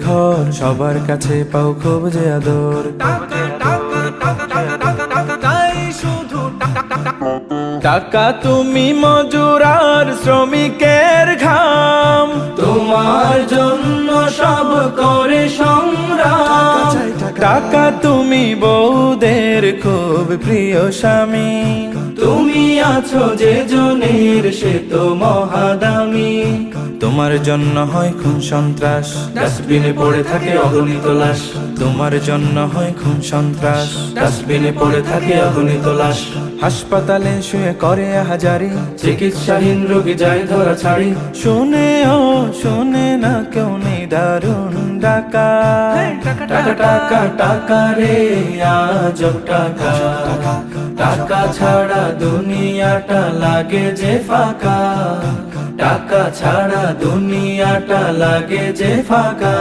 ঘর, সবার কাছে পাও খুব যে আদর। তাই শুধু টাকা তুমি মজুর আর শ্রমিকের ঘাম, তোমার জন্য সব করে সংগ্রাম। টাকা তুমি বউদের খুব প্রিয় স্বামী, তুমি আছো যে জনের সে তো মহাদামি। তোমার জন্য হয় খুন সন্ত্রাস, ডাস্টবিনে পড়ে থাকে অগণিত লাশ। তোমার জন্য হয় খুন সন্ত্রাস, ডাস্টবিনে পড়ে থাকে অগণিত লাশ। হাসপাতালে শুয়ে করে হাজারি, চিকিৎসাহীন রোগী যায় ধরা ছাড়ি। শুনে না কেউ নেই দারুণ ডাকা। টাকা টাকা টাকা রে আজব টাকা, টাকা ছাড়া দুনিয়াটা লাগে যে ফাঁকা। টাকা ছাড়া দুনিয়াটা লাগে যে ফাঁকা।